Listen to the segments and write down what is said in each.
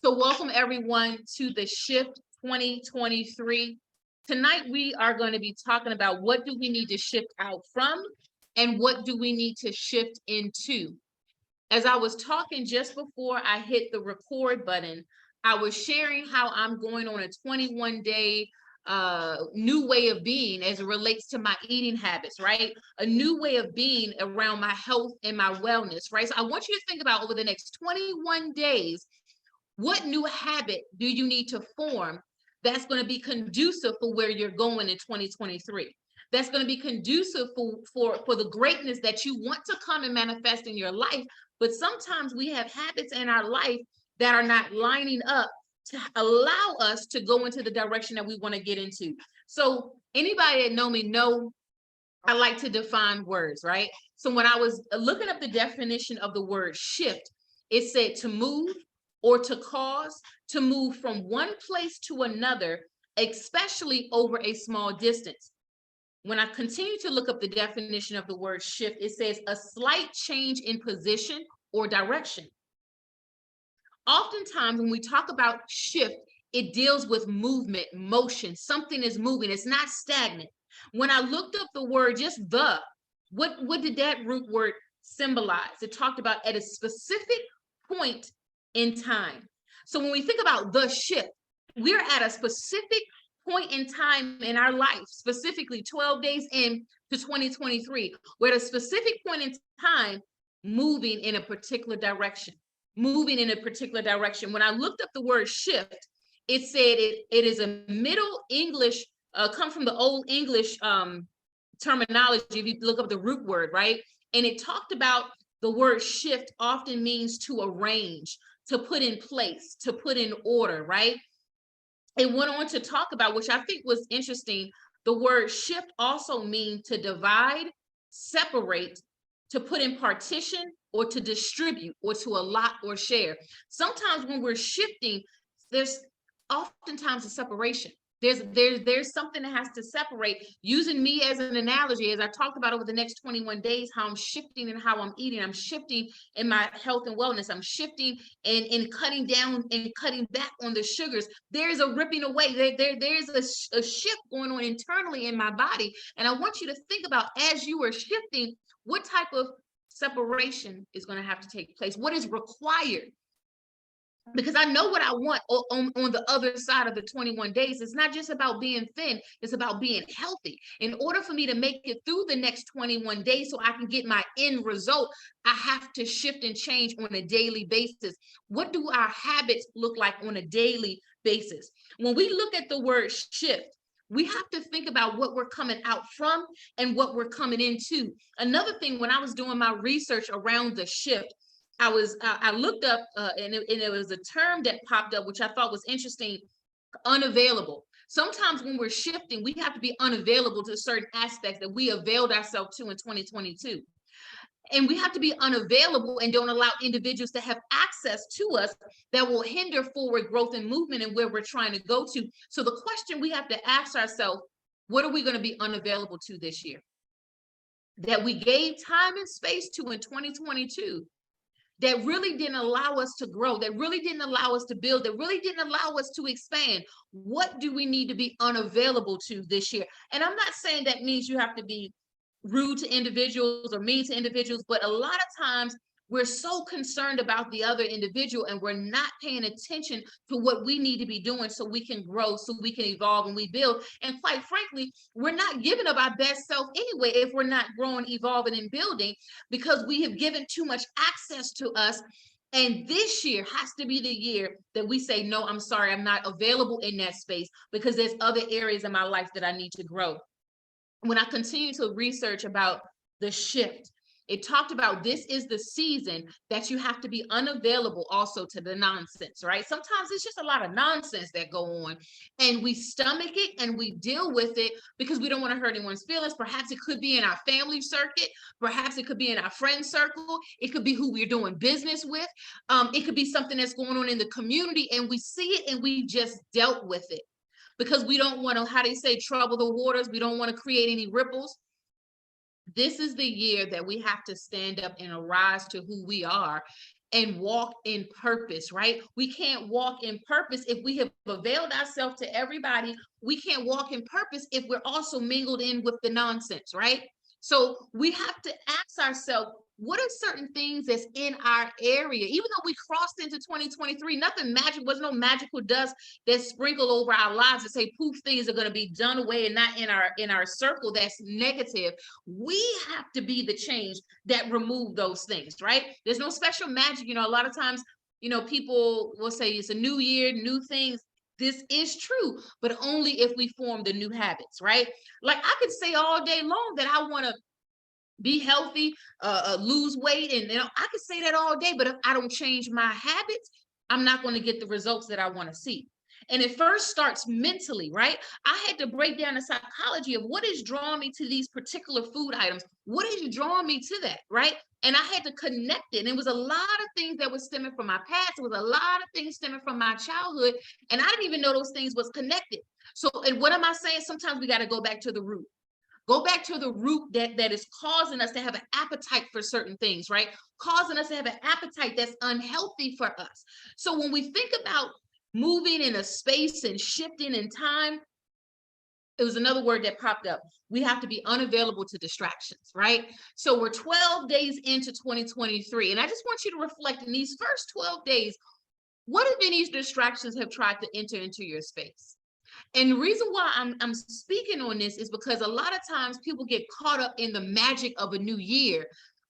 So welcome everyone to the Shift 2023. Tonight we are going to be talking about what do we need to shift out from and what do we need to shift into. As I was talking just before I hit the record button, I was sharing how I'm going on a 21-day new way of being as it relates to my eating habits, right? A new way of being around my health and my wellness, right? So I want you to think about over the next 21 days, what new habit do you need to form that's going to be conducive for where you're going in 2023? That's going to be conducive for the greatness that you want to come and manifest in your life. But sometimes we have habits in our life that are not lining up to allow us to go into the direction that we want to get into. So anybody that know I like to define words, right? So when I was looking up the definition of the word shift, it said to move or to cause to move from one place to another, especially over a small distance. When I continue to look up the definition of the word shift, it says a slight change in position or direction. Oftentimes, when we talk about shift, it deals with movement, motion. Something is moving, it's not stagnant. When I looked up the word, just what did that root word symbolize? It talked about at a specific point in time. So when we think about the shift, we're at a specific point in time in our life, specifically 12 days in to 2023. We're at a specific point in time moving in a particular direction. Moving in a particular direction. When I looked up the word shift, it said it is a Middle English, come from the Old English terminology. If you look up the root word, right? And it talked about the word shift often means to arrange, to put in place, to put in order, right? It went on to talk about, which I think was interesting, the word shift also means to divide, separate, to put in partition, or to distribute, or to allot or share. Sometimes when we're shifting, there's oftentimes a separation. There's something that has to separate. Using me as an analogy, as I talked about over the next 21 days, how I'm shifting and how I'm eating. I'm shifting in my health and wellness. I'm shifting and in cutting down and cutting back on the sugars. There's a ripping away. There's a shift going on internally in my body. And I want you to think about, as you are shifting, what type of separation is going to have to take place? What is required? Because I know what I want on the other side of the 21 days. It's not just about being thin, it's about being healthy. In order for me to make it through the next 21 days so I can get my end result, I have to shift and change on a daily basis. What do our habits look like on a daily basis? When we look at the word shift, we have to think about what we're coming out from and what we're coming into. Another thing, when I was doing my research around the shift, I looked up and it was a term that popped up, which I thought was interesting: unavailable. Sometimes when we're shifting, we have to be unavailable to certain aspects that we availed ourselves to in 2022. And we have to be unavailable and don't allow individuals to have access to us that will hinder forward growth and movement and where we're trying to go to. So the question we have to ask ourselves, what are we going to be unavailable to this year that we gave time and space to in 2022? That really didn't allow us to grow, that really didn't allow us to build, that really didn't allow us to expand. What do we need to be unavailable to this year? And I'm not saying that means you have to be rude to individuals or mean to individuals, but a lot of times we're so concerned about the other individual and we're not paying attention to what we need to be doing so we can grow, so we can evolve and we build. And quite frankly, we're not giving up our best self anyway if we're not growing, evolving, and building, because we have given too much access to us. And this year has to be the year that we say, no, I'm sorry, I'm not available in that space because there's other areas in my life that I need to grow. When I continue to research about the shift, it talked about this is the season that you have to be unavailable also to the nonsense, right? Sometimes it's just a lot of nonsense that go on and we stomach it and we deal with it because we don't want to hurt anyone's feelings. Perhaps it could be in our family circuit. Perhaps it could be in our friend circle. It could be who we're doing business with. It could be something that's going on in the community and we see it and we just dealt with it because we don't want to, how they say, trouble the waters. We don't want to create any ripples. This is the year that we have to stand up and arise to who we are and walk in purpose, right? We can't walk in purpose if we have availed ourselves to everybody. We can't walk in purpose if we're also mingled in with the nonsense, right? So we have to ask ourselves, what are certain things that's in our area? Even though we crossed into 2023, nothing magic, was no magical dust that sprinkle over our lives to say poof, things are going to be done away and not in our circle that's negative. We have to be the change that remove those things, right? There's no special magic. A lot of times, people will say it's a new year, new things. This is true, but only if we form the new habits, right? Like I could say all day long that I want to be healthy, lose weight, and I could say that all day, but if I don't change my habits, I'm not going to get the results that I want to see. And it first starts mentally, right? I had to break down the psychology of what is drawing me to these particular food items. What is drawing me to that, right? And I had to connect it. And it was a lot of things that was stemming from my past. It was a lot of things stemming from my childhood. And I didn't even know those things was connected. So, and what am I saying? Sometimes we got to go back to the root. Go back to the root that is causing us to have an appetite for certain things, right? Causing us to have an appetite that's unhealthy for us. So when we think about moving in a space and shifting in time, it was another word that popped up. We have to be unavailable to distractions, right? So we're 12 days into 2023. And I just want you to reflect in these first 12 days, what if any distractions have tried to enter into your space? And the reason why I'm speaking on this is because a lot of times people get caught up in the magic of a new year,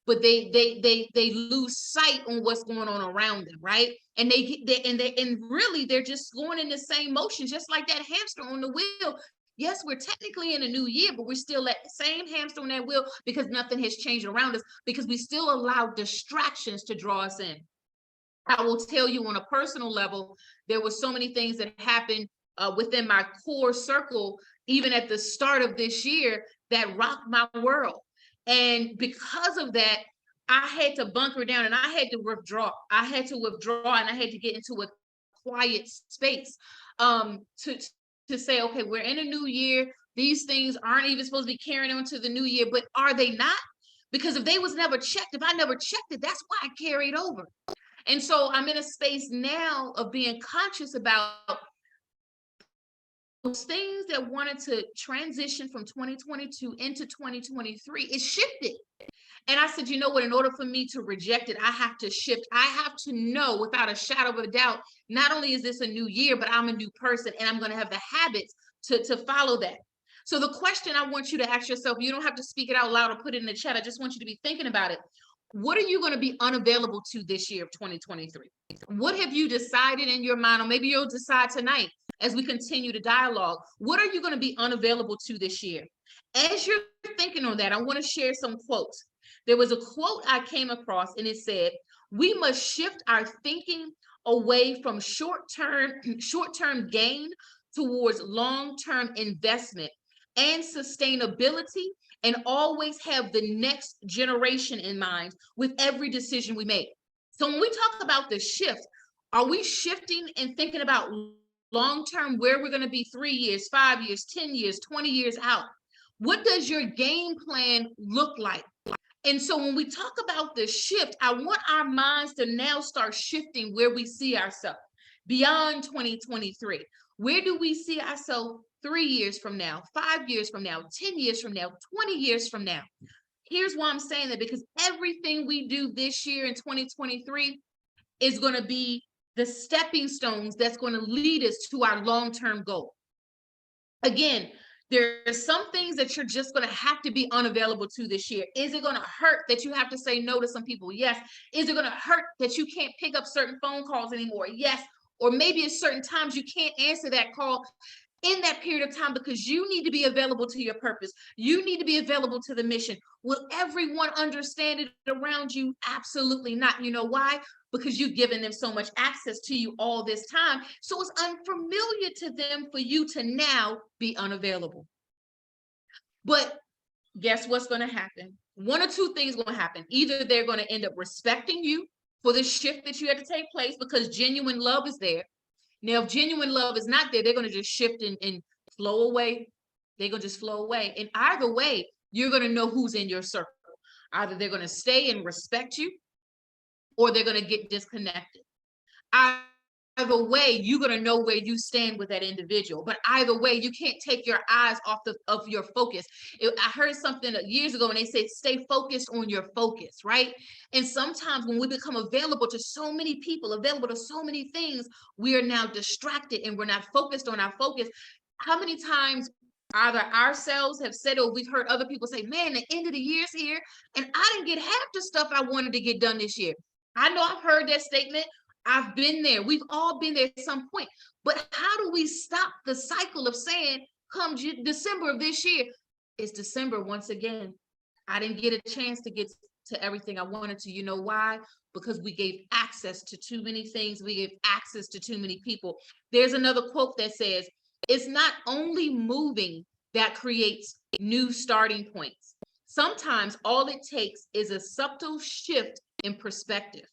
but they lose sight on what's going on around them, right? And and really they're just going in the same motion, just like that hamster on the wheel. Yes, we're technically in a new year, but we're still at the same hamster on that wheel because nothing has changed around us, because we still allow distractions to draw us in. I will tell you on a personal level, there were so many things that happened within my core circle, even at the start of this year, that rocked my world. And because of that, I had to bunker down and I had to withdraw. I had to withdraw and I had to get into a quiet space to say, okay, we're in a new year. These things aren't even supposed to be carrying on to the new year, but are they not? Because if they was never checked, if I never checked it, that's why I carried over. And so I'm in a space now of being conscious about those things that wanted to transition from 2022 into 2023. It shifted. And I said, you know what, in order for me to reject it, I have to shift. I have to know without a shadow of a doubt, not only is this a new year, but I'm a new person and I'm going to have the habits to follow that. So the question I want you to ask yourself, you don't have to speak it out loud or put it in the chat. I just want you to be thinking about it. What are you going to be unavailable to this year of 2023? What have you decided in your mind, or maybe you'll decide tonight as we continue to dialogue? What are you going to be unavailable to this year? As you're thinking on that, I want to share some quotes. There was a quote I came across and it said, we must shift our thinking away from short-term gain towards long-term investment and sustainability, and always have the next generation in mind with every decision we make. So when we talk about the shift, are we shifting and thinking about long-term, where we're going to be 3 years, 5 years, 10 years, 20 years out? What does your game plan look like? And so when we talk about the shift, I want our minds to now start shifting where we see ourselves beyond 2023. Where do we see ourselves 3 years from now, 5 years from now, 10 years from now, 20 years from now? Here's why I'm saying that, because everything we do this year in 2023 is going to be the stepping stones that's going to lead us to our long-term goal. Again, there are some things that you're just going to have to be unavailable to this year. Is it going to hurt that you have to say no to some people? Yes. Is it going to hurt that you can't pick up certain phone calls anymore? Yes. Or maybe at certain times you can't answer that call in that period of time because you need to be available to your purpose. You need to be available to the mission. Will everyone understand it around you? Absolutely not. You know why? Because you've given them so much access to you all this time. So it's unfamiliar to them for you to now be unavailable. But guess what's going to happen? One or two things going to happen. Either they're going to end up respecting you for the shift that you had to take place because genuine love is there. Now, if genuine love is not there, they're going to just shift and flow away. They're going to just flow away. And either way, you're going to know who's in your circle. Either they're going to stay and respect you, or they're going to get disconnected. Either way, you're going to know where you stand with that individual. But either way, you can't take your eyes off of your focus. I heard something years ago and they said, stay focused on your focus, right? And sometimes when we become available to so many people, available to so many things, we are now distracted and we're not focused on our focus. How many times either ourselves have said, or we've heard other people say, man, the end of the year's here and I didn't get half the stuff I wanted to get done this year. I know I've heard that statement. I've been there. We've all been there at some point. But how do we stop the cycle of saying, come December of this year, it's December once again. I didn't get a chance to get to everything I wanted to. You know why? Because we gave access to too many things. We gave access to too many people. There's another quote that says, it's not only moving that creates new starting points. Sometimes all it takes is a subtle shift in perspective,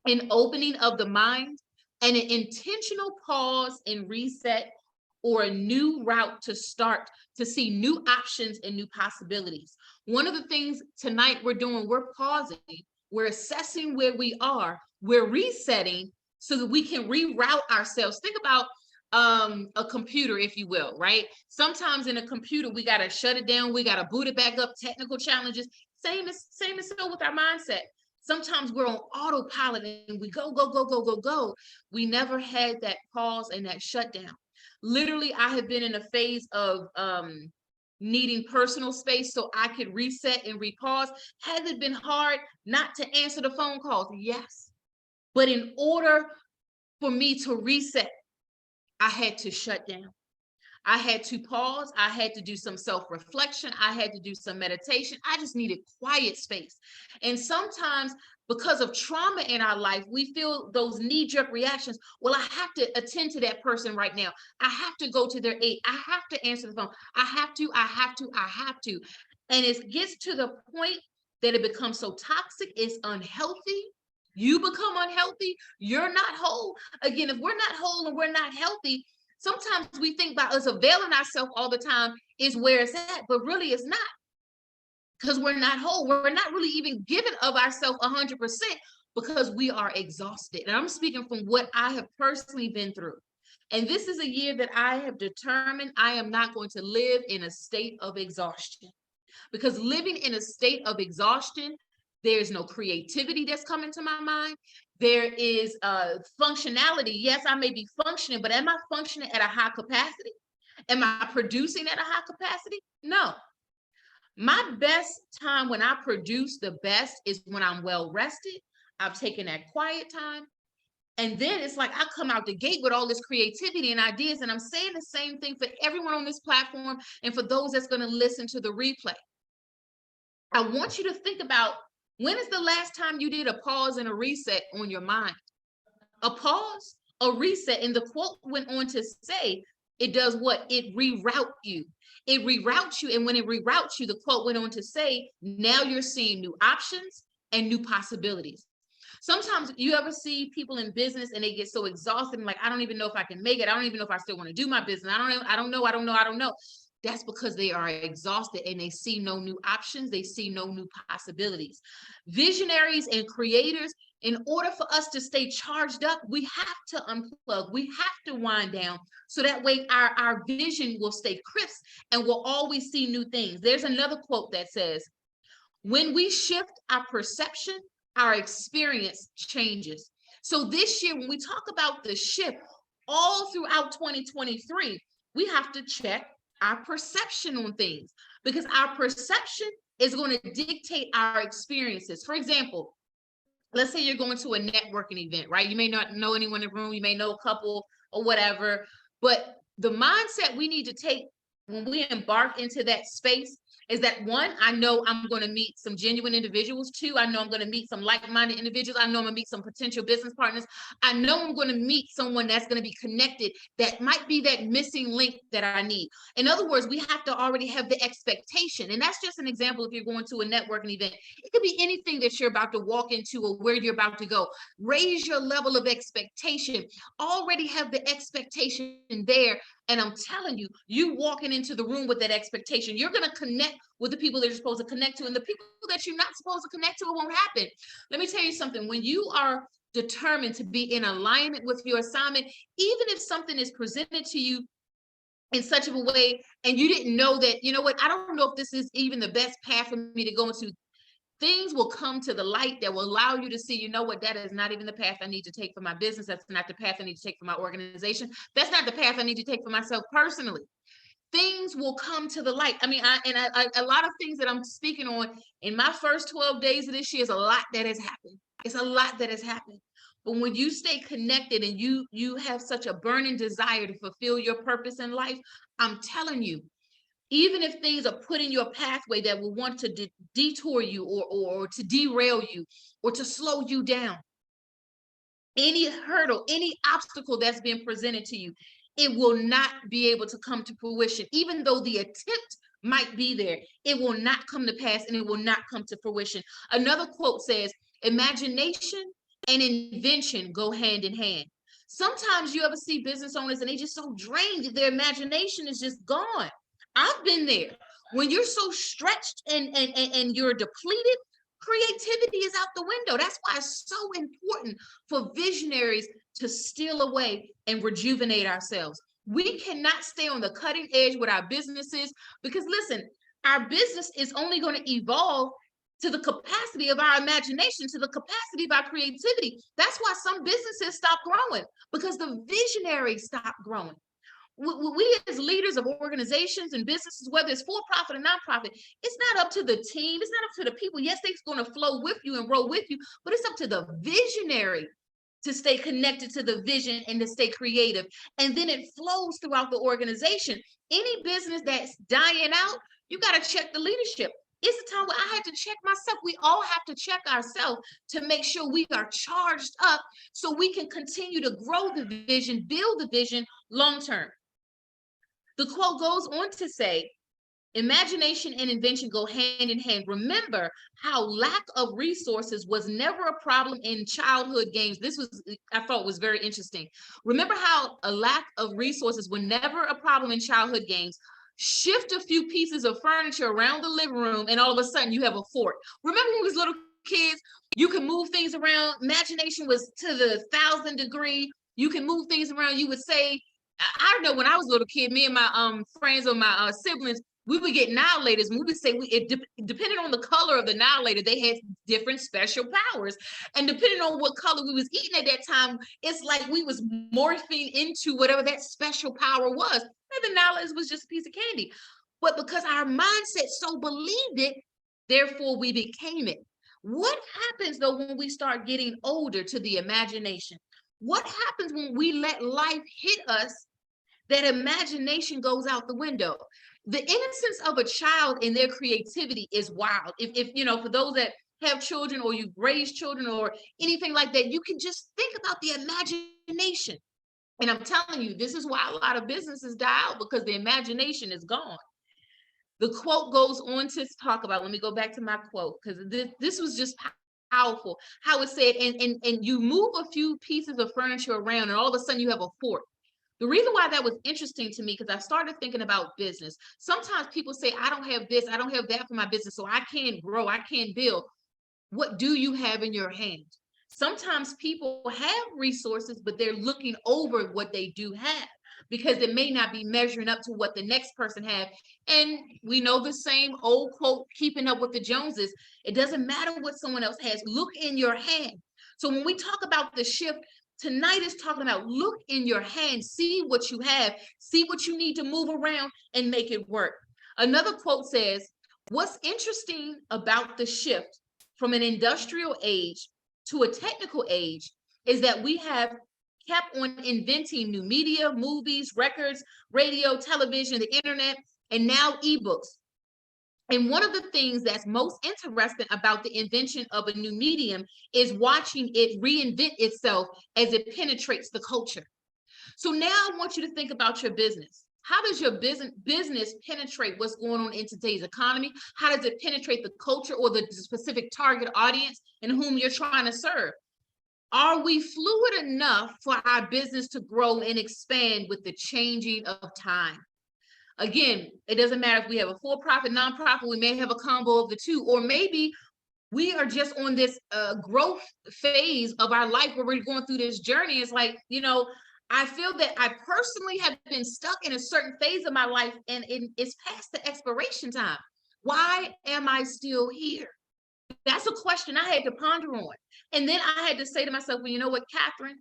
an opening of the mind, and an intentional pause and reset, or a new route to start to see new options and new possibilities. One of the things tonight we're doing, we're pausing, we're assessing where we are, we're resetting so that we can reroute ourselves. Think about a computer, if you will, right? Sometimes in a computer, we got to shut it down, we got to boot it back up, technical challenges. Same as so with our mindset. Sometimes we're on autopilot and we go, go, go, go, go, go. We never had that pause and that shutdown. Literally, I have been in a phase of needing personal space so I could reset and repause. Has it been hard not to answer the phone calls? Yes. But in order for me to reset, I had to shut down. I had to pause. I had to do some self-reflection. I had to do some meditation. I just needed quiet space. And sometimes because of trauma in our life, we feel those knee-jerk reactions. Well, I have to attend to that person right now. I have to go to their aid. I have to answer the phone. I have to. And it gets to the point that it becomes so toxic, it's unhealthy. You become unhealthy. You're not whole. Again, if we're not whole and we're not healthy, sometimes we think by us availing ourselves all the time is where it's at, but really it's not, because we're not whole. We're not really even giving of ourselves 100% because we are exhausted. And I'm speaking from what I have personally been through. And this is a year that I have determined I am not going to live in a state of exhaustion, because living in a state of exhaustion, there's no creativity that's coming to my mind. There is functionality. Yes, I may be functioning, but am I functioning at a high capacity? Am I producing at a high capacity? No. My best time when I produce the best is when I'm well rested. I've taken that quiet time. And then it's like I come out the gate with all this creativity and ideas. And I'm saying the same thing for everyone on this platform and for those that's going to listen to the replay. I want you to think about, when is the last time you did a pause and a reset on your mind? A pause, a reset. And the quote went on to say, it does what? It reroutes you. It reroutes you. And when it reroutes you, the quote went on to say, now you're seeing new options and new possibilities. Sometimes you ever see people in business and they get so exhausted and like, I don't even know if I can make it. I don't even know if I still want to do my business. I don't know. That's because they are exhausted and they see no new options. They see no new possibilities. Visionaries and creators, in order for us to stay charged up, we have to unplug. We have to wind down so that way our vision will stay crisp and we'll always see new things. There's another quote that says, when we shift our perception, our experience changes. So this year, when we talk about the shift all throughout 2023, we have to check our perception on things, because our perception is going to dictate our experiences. For example, let's say you're going to a networking event, right? You may not know anyone in the room, you may know a couple or whatever, but the mindset we need to take when we embark into that space is that, one, I know I'm going to meet some genuine individuals. Two, I know I'm going to meet some like-minded individuals. I know I'm going to meet some potential business partners. I know I'm going to meet someone that's going to be connected, that might be that missing link that I need. In other words, we have to already have the expectation. And that's just an example. If you're going to a networking event, it could be anything that you're about to walk into or where you're about to go. Raise your level of expectation. Already have the expectation there And I'm telling you, you walking into the room with that expectation, you're going to connect with the people that you're supposed to connect to, and the people that you're not supposed to connect to, it won't happen. Let me tell you something. When you are determined to be in alignment with your assignment, even if something is presented to you in such of a way and you didn't know that, you know what, I don't know if this is even the best path for me to go into, things will come to the light that will allow you to see, you know what, that is not even the path I need to take for my business. That's not the path I need to take for my organization. That's not the path I need to take for myself personally. Things will come to the light. I mean, a lot of things that I'm speaking on in my first 12 days of this year is a lot that has happened. It's a lot that has happened. But when you stay connected and you have such a burning desire to fulfill your purpose in life, I'm telling you, even if things are put in your pathway that will want to detour you or to derail you or to slow you down, any hurdle, any obstacle that's been presented to you, it will not be able to come to fruition. Even though the attempt might be there, it will not come to pass and it will not come to fruition. Another quote says, imagination and invention go hand in hand. Sometimes you ever see business owners and they just so drained, their imagination is just gone. I've been there. When you're so stretched and you're depleted, creativity is out the window. That's why it's so important for visionaries to steal away and rejuvenate ourselves. We cannot stay on the cutting edge with our businesses because, listen, our business is only going to evolve to the capacity of our imagination, to the capacity of our creativity. That's why some businesses stop growing, because the visionaries stop growing. We as leaders of organizations and businesses, whether it's for profit or nonprofit, it's not up to the team, it's not up to the people. Yes, they're going to flow with you and roll with you, but it's up to the visionary to stay connected to the vision and to stay creative. And then it flows throughout the organization. Any business that's dying out, you got to check the leadership. It's a time where I had to check myself. We all have to check ourselves to make sure we are charged up so we can continue to grow the vision, build the vision long term. The quote goes on to say, imagination and invention go hand in hand. Remember how lack of resources was never a problem in childhood games. This was, I thought, was very interesting. Remember how a lack of resources was never a problem in childhood games. Shift a few pieces of furniture around the living room and all of a sudden you have a fort. Remember when we was little kids, you can move things around. Imagination was to the 1,000 degree. You can move things around. You would say, I know when I was a little kid, me and my friends or my siblings, we would get annihilators. And we would say depending on the color of the annihilator, they had different special powers. And depending on what color we was eating at that time, it's like we was morphing into whatever that special power was. And the annihilator was just a piece of candy. But because our mindset so believed it, therefore we became it. What happens though when we start getting older to the imagination? What happens when we let life hit us? That imagination goes out the window. The innocence of a child and their creativity is wild. If you know, for those that have children or you've raised children or anything like that, you can just think about the imagination. And I'm telling you, this is why a lot of businesses die out, because the imagination is gone. The quote goes on to talk about, let me go back to my quote, because this was just powerful, how it said, and you move a few pieces of furniture around and all of a sudden you have a fort. The reason why that was interesting to me, because I started thinking about business. Sometimes people say, I don't have this, I don't have that for my business, so I can't grow, I can't build. What do you have in your hand? Sometimes people have resources, but they're looking over what they do have because it may not be measuring up to what the next person have. And we know the same old quote, keeping up with the Joneses. It doesn't matter what someone else has. Look in your hand. So when we talk about the shift, tonight is talking about look in your hand, see what you have, see what you need to move around and make it work. Another quote says, what's interesting about the shift from an industrial age to a technical age is that we have kept on inventing new media, movies, records, radio, television, the internet, and now ebooks. And one of the things that's most interesting about the invention of a new medium is watching it reinvent itself as it penetrates the culture. So now I want you to think about your business. How does your business penetrate what's going on in today's economy? How does it penetrate the culture or the specific target audience in whom you're trying to serve? Are we fluid enough for our business to grow and expand with the changing of time? Again, it doesn't matter if we have a for-profit, nonprofit, we may have a combo of the two, or maybe we are just on this growth phase of our life where we're going through this journey. It's like, I feel that I personally have been stuck in a certain phase of my life and it's past the expiration time. Why am I still here? That's a question I had to ponder on. And then I had to say to myself, well, you know what, Catherine?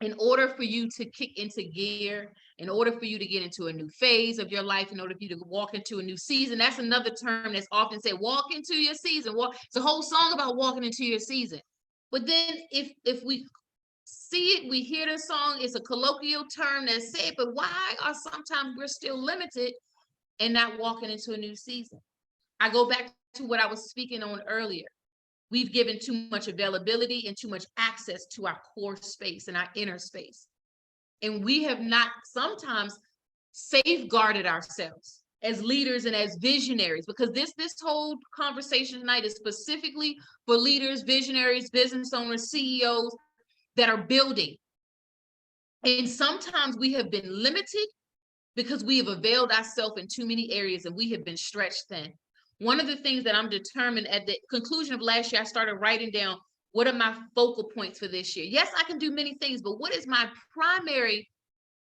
In order for you to kick into gear, in order for you to get into a new phase of your life, in order for you to walk into a new season, that's another term that's often said, walk into your season. It's a whole song about walking into your season. But then if we see it, we hear the song, it's a colloquial term that's said, but why are sometimes we're still limited and not walking into a new season? I go back to what I was speaking on earlier. We've given too much availability and too much access to our core space and our inner space. And we have not sometimes safeguarded ourselves as leaders and as visionaries, because this whole conversation tonight is specifically for leaders, visionaries, business owners, CEOs that are building. And sometimes we have been limited because we have availed ourselves in too many areas and we have been stretched thin. One of the things that I'm determined at the conclusion of last year, I started writing down, what are my focal points for this year? Yes, I can do many things, but what is my primary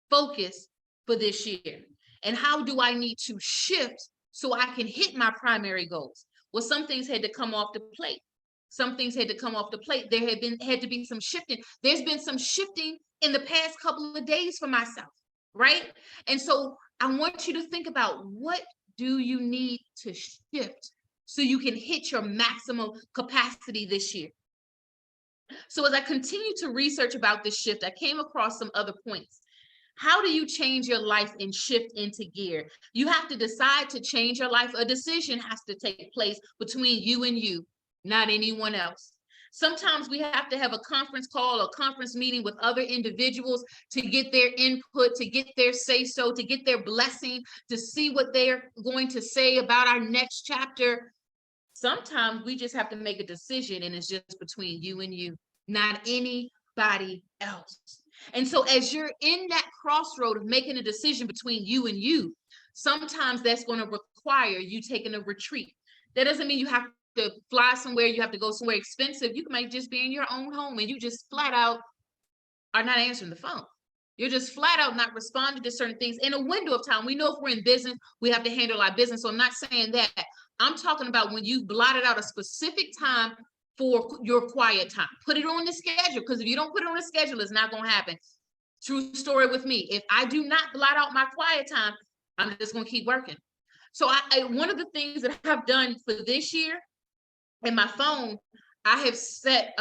focus for this year? And how do I need to shift so I can hit my primary goals? Well, some things had to come off the plate. Some things had to come off the plate. There had to be some shifting. There's been some shifting in the past couple of days for myself, right? And so I want you to think about, what do you need to shift so you can hit your maximum capacity this year? So as I continue to research about this shift, I came across some other points. How do you change your life and shift into gear? You have to decide to change your life. A decision has to take place between you and you, not anyone else. Sometimes we have to have a conference call or conference meeting with other individuals to get their input, to get their say-so, to get their blessing, to see what they're going to say about our next chapter. Sometimes we just have to make a decision and it's just between you and you, not anybody else. And so as you're in that crossroad of making a decision between you and you, sometimes that's going to require you taking a retreat. That doesn't mean you have to fly somewhere, you have to go somewhere expensive. You might just be in your own home and you just flat out are not answering the phone. You're just flat out not responding to certain things in a window of time. We know if we're in business, we have to handle our business. So I'm not saying that. I'm talking about when you blotted out a specific time for your quiet time. Put it on the schedule, because if you don't put it on the schedule, it's not going to happen. True story with me. If I do not blot out my quiet time, I'm just going to keep working. So one of the things that I've done for this year in my phone, I have set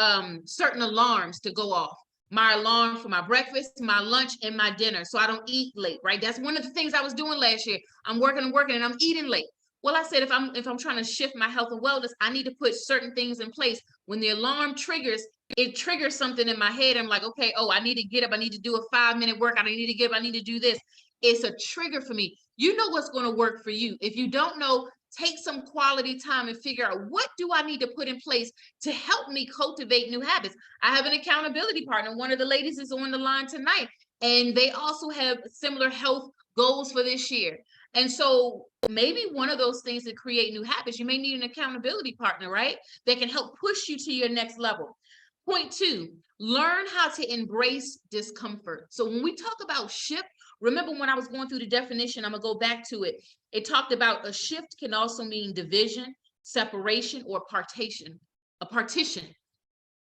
certain alarms to go off. My alarm for my breakfast, my lunch, and my dinner, so I don't eat late, right? That's one of the things I was doing last year. I'm working and I'm eating late. Well, I said, if I'm trying to shift my health and wellness, I need to put certain things in place. When the alarm triggers, it triggers something in my head. I'm like, okay, I need to get up. I need to do a 5-minute workout. I need to get up. I need to do this. It's a trigger for me. You know what's going to work for you. If you don't know, take some quality time and figure out, what do I need to put in place to help me cultivate new habits? I have an accountability partner. One of the ladies is on the line tonight, and they also have similar health goals for this year. And so maybe one of those things that create new habits, you may need an accountability partner, right? That can help push you to your next level. Point 2, learn how to embrace discomfort. So when we talk about shift, remember when I was going through the definition, I'm gonna go back to it. It talked about a shift can also mean division, separation, or a partition.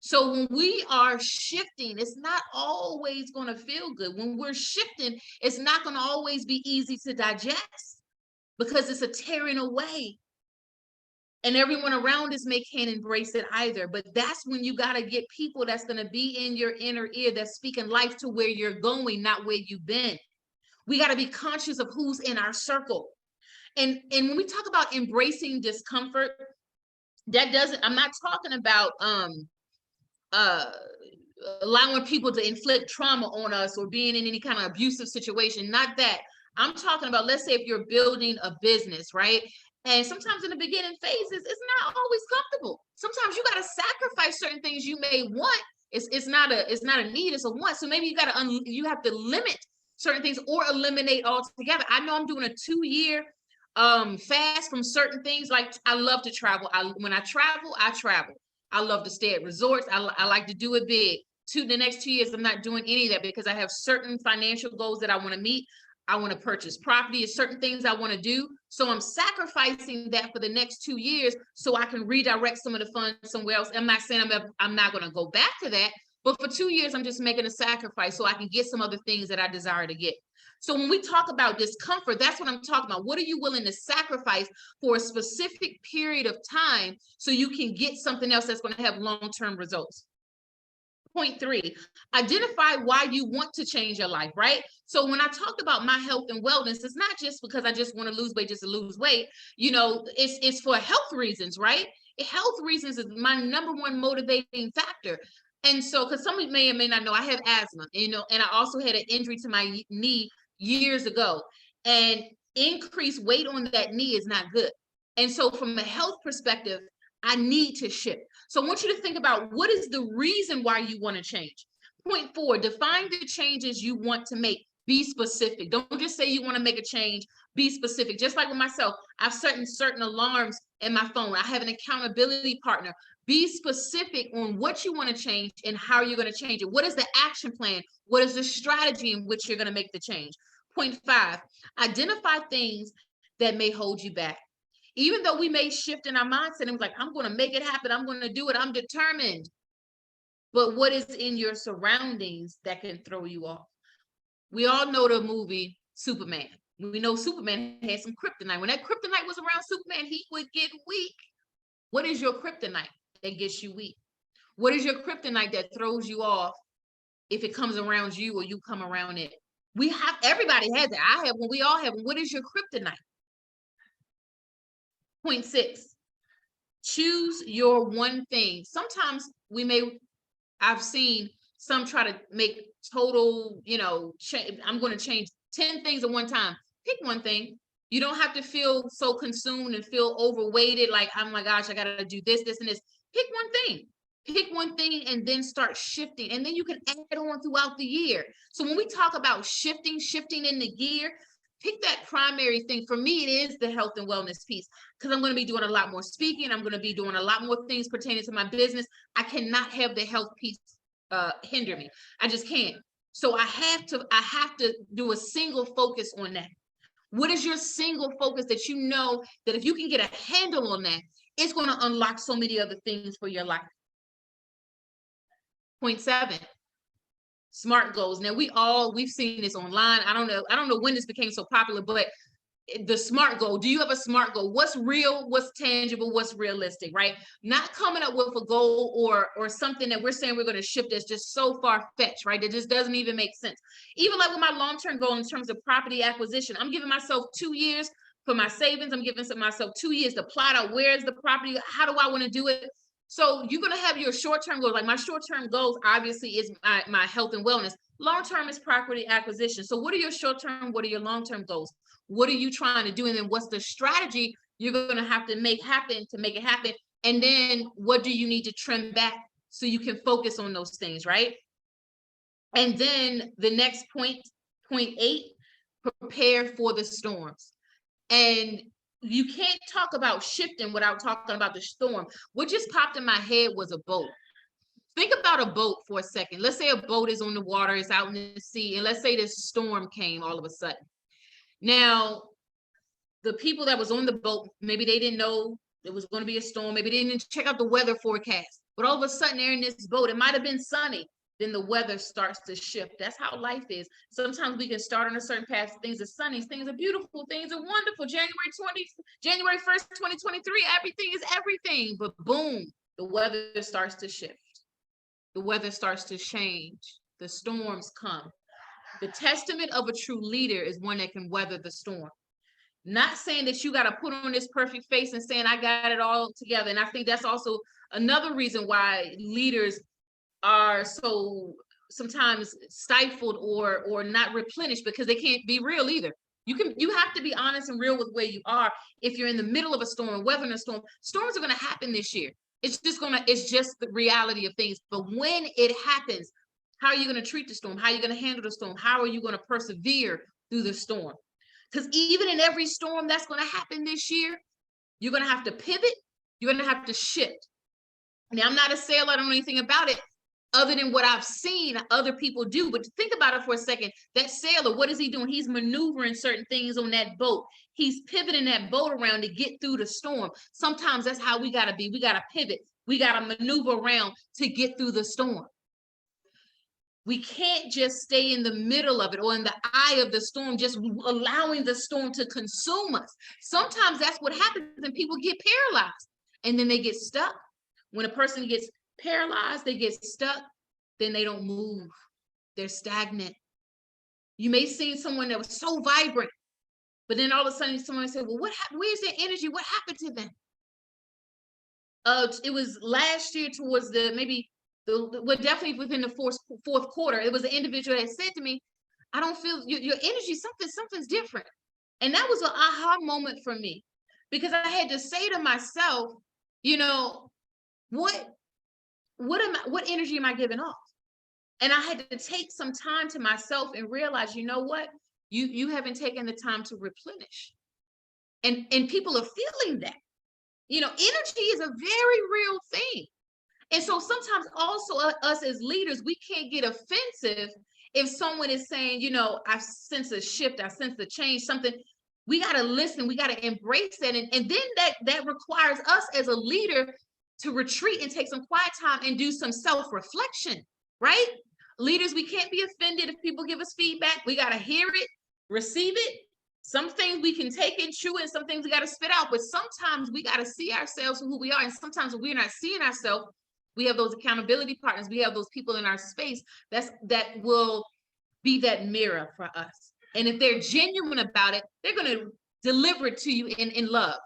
So when we are shifting, it's not always going to feel good. When we're shifting, it's not going to always be easy to digest, because it's a tearing away. And everyone around us can't embrace it either. But that's when you got to get people that's going to be in your inner ear, that's speaking life to where you're going, not where you've been. We got to be conscious of who's in our circle. And when we talk about embracing discomfort, I'm not talking about allowing people to inflict trauma on us or being in any kind of abusive situation. Not that. I'm talking about, let's say if you're building a business, right? And sometimes in the beginning phases, it's not always comfortable. Sometimes you got to sacrifice certain things you may want It's not a need, it's a want. So maybe you have to limit certain things or eliminate altogether. I know I'm doing a 2-year fast from certain things. Like I love to travel. When I travel, I travel. I love to stay at resorts. I like to do it big. The next 2 years, I'm not doing any of that because I have certain financial goals that I want to meet. I want to purchase property. There's certain things I want to do. So I'm sacrificing that for the next 2 years so I can redirect some of the funds somewhere else. I'm not saying I'm not going to go back to that, but for 2 years, I'm just making a sacrifice so I can get some other things that I desire to get. So when we talk about discomfort, that's what I'm talking about. What are you willing to sacrifice for a specific period of time so you can get something else that's going to have long-term results? Point 3, identify why you want to change your life, right? So when I talk about my health and wellness, it's not just because I just want to lose weight just to lose weight. It's for health reasons, right? Health reasons is my number one motivating factor. And so, because some of you may or may not know, I have asthma, and I also had an injury to my knee years ago. And increased weight on that knee is not good. And so from a health perspective, I need to shift. So I want you to think about what is the reason why you want to change. Point 4, define the changes you want to make. Be specific. Don't just say you want to make a change. Be specific. Just like with myself, I've set certain alarms in my phone. I have an accountability partner. Be specific on what you want to change and how you're going to change it. What is the action plan? What is the strategy in which you're going to make the change? Point 5, identify things that may hold you back. Even though we may shift in our mindset and like, I'm going to make it happen, I'm going to do it, I'm determined. But what is in your surroundings that can throw you off? We all know the movie Superman. We know Superman had some kryptonite. When that kryptonite was around Superman, he would get weak. What is your kryptonite that gets you weak? What is your kryptonite that throws you off if it comes around you or you come around it? Everybody has it. I have one. We all have one. What is your kryptonite? Point 6, choose your one thing. Sometimes I've seen some try to make total, I'm going to change 10 things at one time. Pick one thing. You don't have to feel so consumed and feel overweighted. Like, oh my gosh, I got to do this, this, and this. Pick one thing. Pick one thing and then start shifting. And then you can add on throughout the year. So when we talk about shifting in the gear, pick that primary thing. For me, it is the health and wellness piece because I'm going to be doing a lot more speaking. I'm going to be doing a lot more things pertaining to my business. I cannot have the health piece hinder me. I just can't. So I have to do a single focus on that. What is your single focus that you know that if you can get a handle on that, it's going to unlock so many other things for your life? Point 7, SMART goals. Now we've seen this online. I don't know when this became so popular, but the SMART goal. Do you have a SMART goal? What's real? What's tangible? What's realistic, right? Not coming up with a goal or something that we're saying we're going to shift that's just so far-fetched, right? That just doesn't even make sense. Even like with my long-term goal in terms of property acquisition, I'm giving myself 2 years for my savings. I'm giving myself 2 years to plot out where's the property, how do I want to do it? So you're going to have your short-term goals. Like my short-term goals, obviously, is my health and wellness. Long-term is property acquisition. So what are your short-term? What are your long-term goals? What are you trying to do? And then what's the strategy you're going to have to make happen to make it happen? And then what do you need to trim back so you can focus on those things, right? And then the next point 8, prepare for the storms. And you can't talk about shifting without talking about the storm. What just popped in my head was a boat. Think about a boat for a second. Let's say a boat is on the water, it's out in the sea, and let's say this storm came all of a sudden. Now, the people that was on the boat, maybe they didn't know it was going to be a storm. Maybe they didn't check out the weather forecast. But all of a sudden, they're in this boat. It might have been sunny. Then the weather starts to shift. That's how life is. Sometimes we can start on a certain path. Things are sunny. Things are beautiful. Things are wonderful. January 1st, 2023, everything is everything. But boom, the weather starts to shift. The weather starts to change. The storms come. The testament of a true leader is one that can weather the storm. Not saying that you got to put on this perfect face and saying, I got it all together. And I think that's also another reason why leaders are so sometimes stifled or not replenished, because they can't be real either. You have to be honest and real with where you are. If you're in the middle of a storm, weathering a storm, storms are going to happen this year. It's just the reality of things. But when it happens, how are you going to treat the storm? How are you going to handle the storm? How are you going to persevere through the storm? Because even in every storm that's going to happen this year, you're going to have to pivot. You're going to have to shift. Now, I'm not a sailor. I don't know anything about it other than what I've seen other people do. But think about it for a second. That sailor, what is he doing? He's maneuvering certain things on that boat. He's pivoting that boat around to get through the storm. Sometimes that's how we got to be. We got to pivot. We got to maneuver around to get through the storm. We can't just stay in the middle of it or in the eye of the storm, just allowing the storm to consume us. Sometimes that's what happens, and people get paralyzed and then they get stuck. When a person gets paralyzed, they get stuck, then they don't move. They're stagnant. You may see someone that was so vibrant, but then all of a sudden someone said, well, what happened? Where's their energy? What happened to them? It was last year towards definitely within the fourth quarter. It was an individual that said to me, I don't feel your energy, something's different. And that was an aha moment for me, because I had to say to myself, what energy am I giving off? And I had to take some time to myself and realize, you know what? You haven't taken the time to replenish. And people are feeling that. Energy is a very real thing. And so sometimes also us as leaders, we can't get offensive if someone is saying, I sense a shift, I sense a change, something. We got to listen, we got to embrace that. And then that requires us as a leader to retreat and take some quiet time and do some self-reflection, right? Leaders, we can't be offended if people give us feedback. We got to hear it, receive it. Some things we can take and chew, and some things we got to spit out. But sometimes we got to see ourselves for who we are. And sometimes when we're not seeing ourselves, we have those accountability partners. We have those people in our space that will be that mirror for us. And if they're genuine about it, they're going to deliver it to you in love,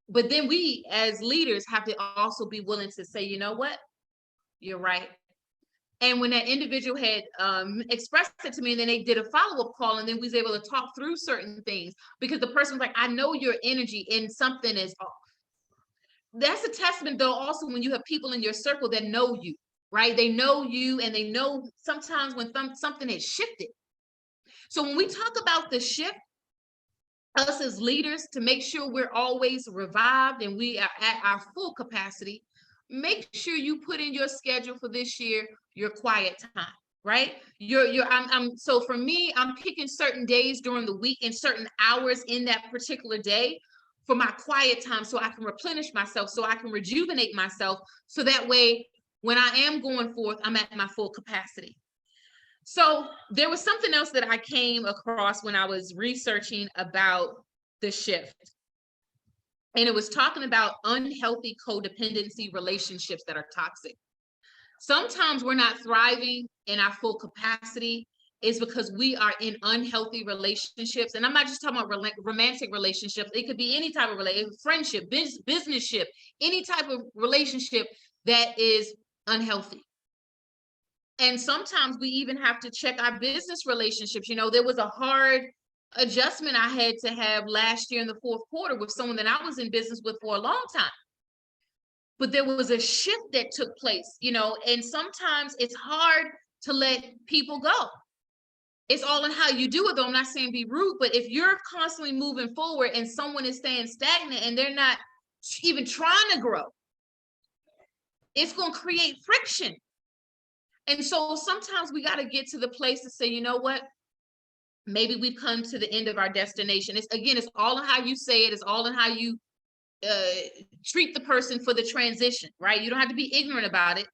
But then we as leaders have to also be willing to say, you know what? You're right. And when that individual had expressed it to me, and then they did a follow-up call, and then we was able to talk through certain things, because the person was like, I know your energy and something is off. That's a testament, though, also when you have people in your circle that know you, right? They know you, and they know sometimes when something has shifted. So when we talk about the shift, us as leaders, to make sure we're always revived and we are at our full capacity, make sure you put in your schedule for this year your quiet time, right? So for me, I'm picking certain days during the week and certain hours in that particular day for my quiet time, so I can replenish myself, so I can rejuvenate myself, so that way when I am going forth, I'm at my full capacity. So there was something else that I came across when I was researching about the shift. And it was talking about unhealthy codependency relationships that are toxic. Sometimes we're not thriving in our full capacity is because we are in unhealthy relationships. And I'm not just talking about romantic relationships. It could be any type of relationship, friendship, businessship, any type of relationship that is unhealthy. And sometimes we even have to check our business relationships. There was a hard adjustment I had to have last year in the fourth quarter with someone that I was in business with for a long time. But there was a shift that took place, and sometimes it's hard to let people go. It's all in how you do it, though. I'm not saying be rude, but if you're constantly moving forward and someone is staying stagnant and they're not even trying to grow, it's going to create friction. And so sometimes we got to get to the place to say, you know what? Maybe we've come to the end of our destination. It's all in how you say it. It's all in how you treat the person for the transition, right? You don't have to be ignorant about it,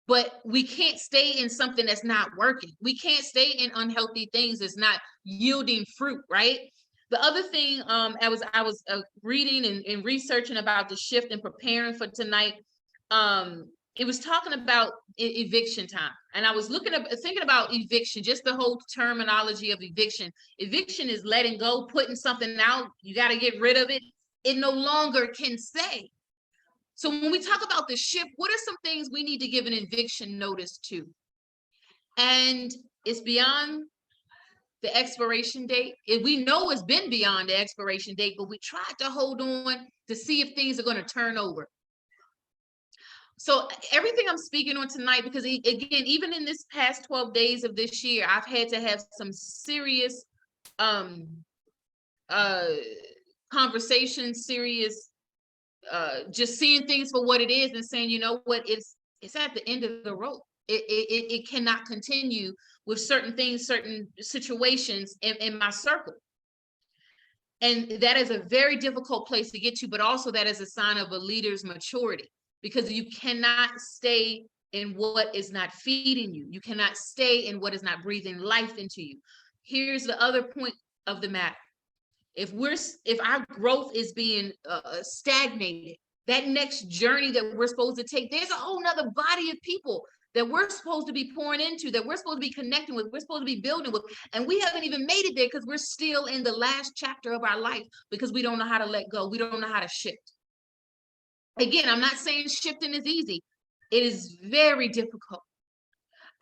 but we can't stay in something that's not working. We can't stay in unhealthy things that's not yielding fruit, right? The other thing, I was reading and researching about the shift and preparing for tonight. It was talking about eviction time, and I was thinking about eviction, just the whole terminology of eviction. Eviction is letting go, putting something out. You got to get rid of it. It no longer can stay. So when we talk about the shift, what are some things we need to give an eviction notice to? And it's beyond the expiration date. We know it's been beyond the expiration date, but we tried to hold on to see if things are going to turn over. So everything I'm speaking on tonight, because again, even in this past 12 days of this year, I've had to have some serious um conversations, serious just seeing things for what it is and saying, you know what, it's at the end of the road. It cannot continue with certain things, certain situations in my circle. And that is a very difficult place to get to, but also that is a sign of a leader's maturity, because you cannot stay in what is not feeding you. You cannot stay in what is not breathing life into you. Here's the other point of the matter. If our growth is being stagnated, that next journey that we're supposed to take, there's a whole nother body of people that we're supposed to be pouring into, that we're supposed to be connecting with, we're supposed to be building with, and we haven't even made it there because we're still in the last chapter of our life, because we don't know how to let go. We don't know how to shift. Again, I'm not saying shifting is easy. It is very difficult.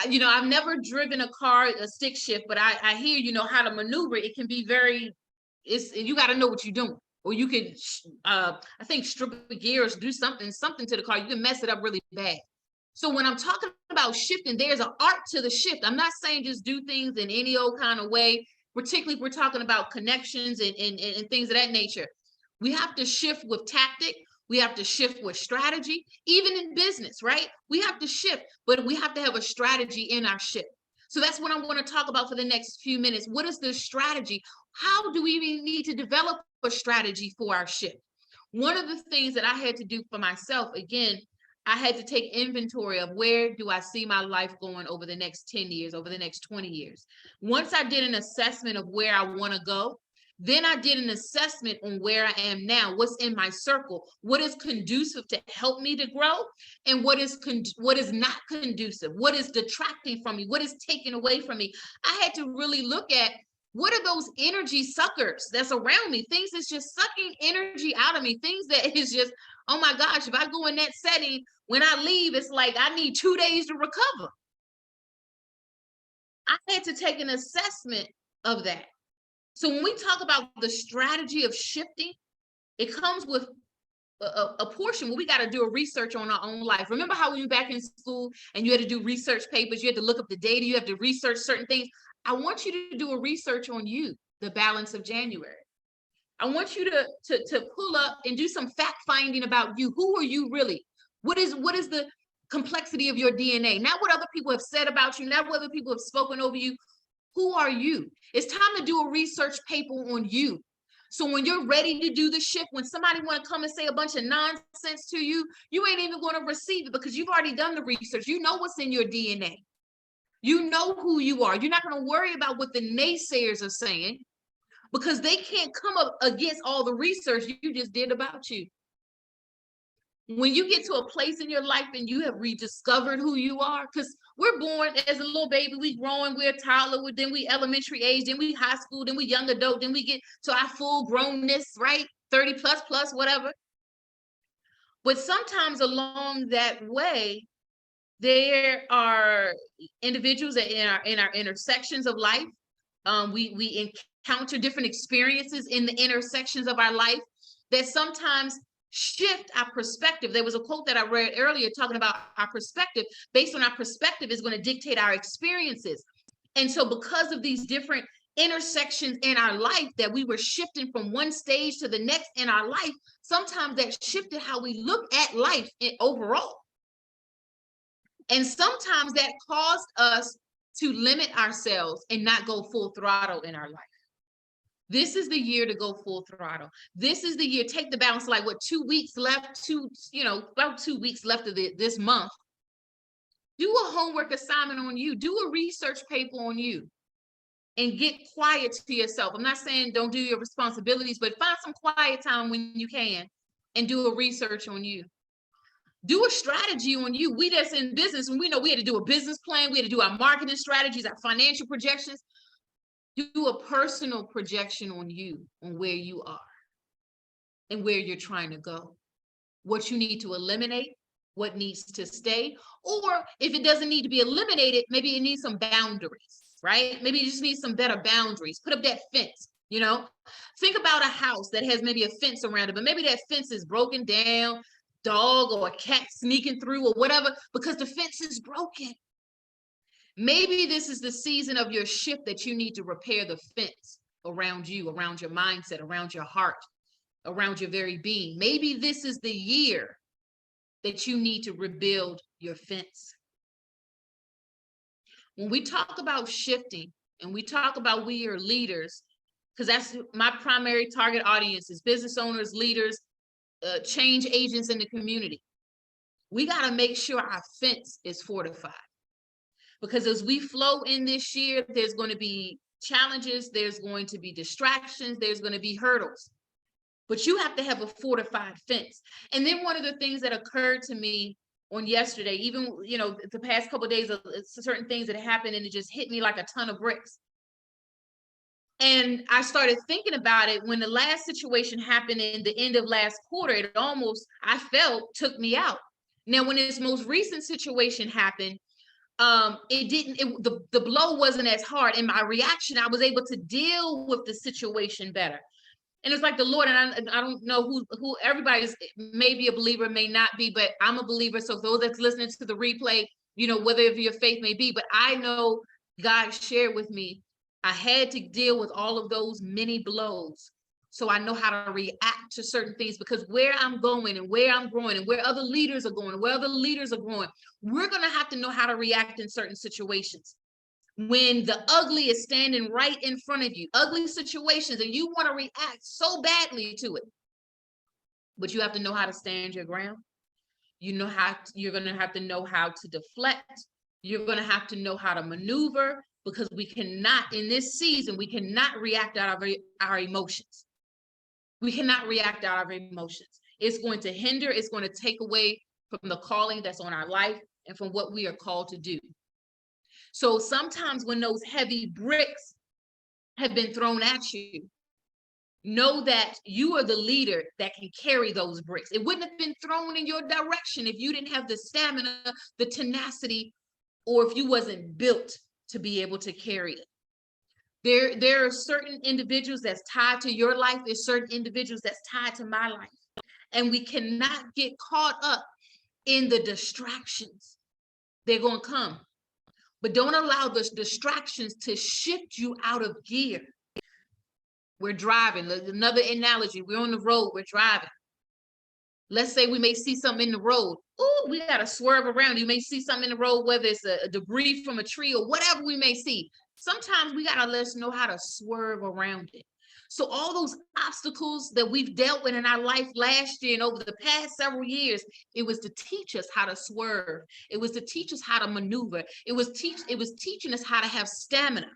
You know, I've never driven a car, a stick shift, but I hear, you know, how to maneuver. It can be very, you got to know what you're doing, or you could I think strip a gear or do something to the car. You can mess it up really bad. So when I'm talking about shifting, there's an art to the shift. I'm not saying just do things in any old kind of way, particularly if we're talking about connections and things of that nature. We have to shift with tactic. We have to shift with strategy, even in business, right? We have to shift, but we have to have a strategy in our shift. So that's what I'm going to talk about for the next few minutes. What is the strategy? How do we even need to develop a strategy for our shift? One of the things that I had to do for myself, again, I had to take inventory of where do I see my life going over the next 10 years, over the next 20 years. Once I did an assessment of where I want to go, then I did an assessment on where I am now, what's in my circle, what is conducive to help me to grow, and what is not conducive, what is detracting from me, what is taken away from me. I had to really look at what are those energy suckers that's around me, things that's just sucking energy out of me, things that is just, oh my gosh, if I go in that setting, when I leave, it's like I need 2 days to recover. I had to take an assessment of that. So when we talk about the strategy of shifting, it comes with a portion where we got to do a research on our own life. Remember how we were back in school and you had to do research papers, you had to look up the data, you have to research certain things. I want you to do a research on you, the balance of January. I want you to pull up and do some fact finding about you. Who are you really? What is the complexity of your DNA? Not what other people have said about you, not what other people have spoken over you. Who are you? It's time to do a research paper on you. So when you're ready to do the shift, when somebody want to come and say a bunch of nonsense to you, you ain't even going to receive it because you've already done the research. You know what's in your DNA. You know who you are. You're not going to worry about what the naysayers are saying because they can't come up against all the research you just did about you. When you get to a place in your life and you have rediscovered who you are, because we're born as a little baby, we growing, we're a toddler, then we elementary age, then we high school, then we young adult, then we get to our full grownness, right? 30 plus, whatever. But sometimes along that way, there are individuals that in our intersections of life, we encounter different experiences in the intersections of our life that sometimes shift our perspective. There was a quote that I read earlier talking about our perspective. Based on our perspective is going to dictate our experiences. And so because of these different intersections in our life that we were shifting from one stage to the next in our life, sometimes that shifted how we look at life overall. And sometimes that caused us to limit ourselves and not go full throttle in our life. This is the year to go full throttle. This is the year. Take the balance, like what, 2 weeks left, about 2 weeks left of this month. Do a homework assignment on you. Do a research paper on you and get quiet to yourself. I'm not saying don't do your responsibilities, but find some quiet time when you can and do a research on you. Do a strategy on you. We that's in business, and we know we had to do a business plan. We had to do our marketing strategies, our financial projections. Do a personal projection on you, on where you are and where you're trying to go, what you need to eliminate, what needs to stay, or if it doesn't need to be eliminated, maybe it needs some boundaries, right? Maybe you just need some better boundaries. Put up that fence, think about a house that has maybe a fence around it, but maybe that fence is broken down. dog or a cat sneaking through or whatever, because the fence is broken. Maybe this is the season of your shift that you need to repair the fence around you, around your mindset, around your heart, around your very being. Maybe this is the year that you need to rebuild your fence. When we talk about shifting and we talk about we are leaders, because that's my primary target audience is business owners, leaders, change agents in the community. We got to make sure our fence is fortified. Because as we flow in this year, there's going to be challenges, there's going to be distractions, there's going to be hurdles. But you have to have a fortified fence. And then one of the things that occurred to me on yesterday, even, you know, the past couple of days, certain things that happened, and it just hit me like a ton of bricks. And I started thinking about it when the last situation happened in the end of last quarter. It almost, I felt, took me out. Now, when this most recent situation happened, the blow wasn't as hard. In my reaction, I was able to deal with the situation better. And it's like the Lord, and I don't know who everybody's may be a believer, may not be, but I'm a believer. So those that's listening to the replay, you know, whether your faith may be, but I know God shared with me, I had to deal with all of those many blows. So I know how to react to certain things, because where I'm going and where I'm growing and where other leaders are going, where other leaders are growing, we're going to have to know how to react in certain situations. When the ugly is standing right in front of you, ugly situations, and you want to react so badly to it, but you have to know how to stand your ground. You know how you're going to have to know how to deflect. You're going to have to know how to maneuver, because we cannot, in this season, we cannot react out of our emotions. We cannot react out of our emotions. It's going to hinder, it's going to take away from the calling that's on our life and from what we are called to do. So sometimes when those heavy bricks have been thrown at you, know that you are the leader that can carry those bricks. It wouldn't have been thrown in your direction if you didn't have the stamina, the tenacity, or if you wasn't built to be able to carry it. There are certain individuals that's tied to your life. There's certain individuals that's tied to my life. And we cannot get caught up in the distractions. They're going to come. But don't allow the distractions to shift you out of gear. We're driving. Another analogy. We're on the road. We're driving. Let's say we may see something in the road. Oh, we got to swerve around. You may see something in the road, whether it's a debris from a tree or whatever we may see. Sometimes we got to let us know how to swerve around it. So all those obstacles that we've dealt with in our life last year and over the past several years, it was to teach us how to swerve. It was to teach us how to maneuver. It was teaching us how to have stamina.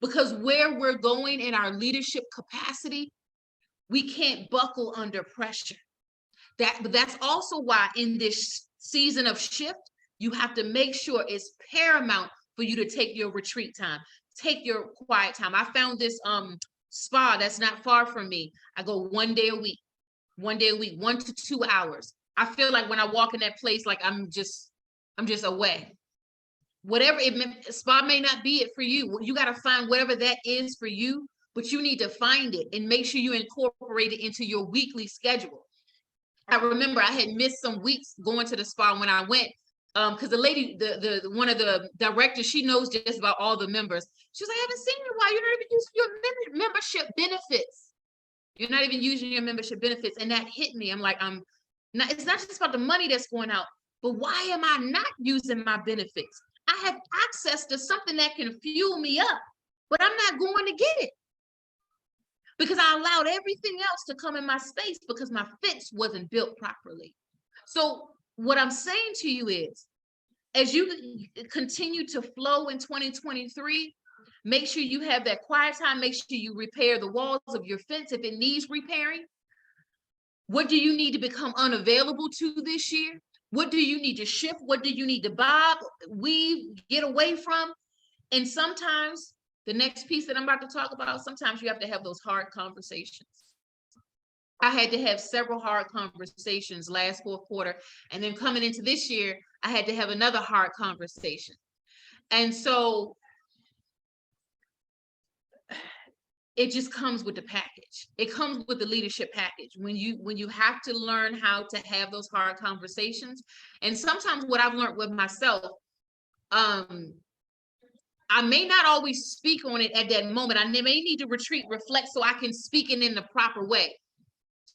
Because where we're going in our leadership capacity, we can't buckle under pressure. That's also why in this season of shift, you have to make sure it's paramount for you to take your retreat time, take your quiet time. I found this spa that's not far from me. I go 1 day a week, 1 to 2 hours. I feel like when I walk in that place, like I'm just away. Whatever spa may not be it for you. You got to find whatever that is for you, but you need to find it and make sure you incorporate it into your weekly schedule. I remember I had missed some weeks going to the spa when I went, because the lady, the one of the directors, she knows just about all the members. She was like, I haven't seen you in a while. You're not even using your membership benefits. You're not even using your membership benefits. And that hit me. I'm like, it's not just about the money that's going out, but why am I not using my benefits? I have access to something that can fuel me up, but I'm not going to get it. Because I allowed everything else to come in my space because my fence wasn't built properly. So what I'm saying to you is, as you continue to flow in 2023, make sure you have that quiet time. Make sure you repair the walls of your fence if it needs repairing. What do you need to become unavailable to this year? What do you need to shift? What do you need to bob, weave, get away from? And sometimes the next piece that I'm about to talk about, sometimes you have to have those hard conversations. I had to have several hard conversations last fourth quarter. And then coming into this year, I had to have another hard conversation. And so it just comes with the package. It comes with the leadership package when you have to learn how to have those hard conversations. And sometimes what I've learned with myself, I may not always speak on it at that moment. I may need to retreat, reflect, so I can speak it in the proper way.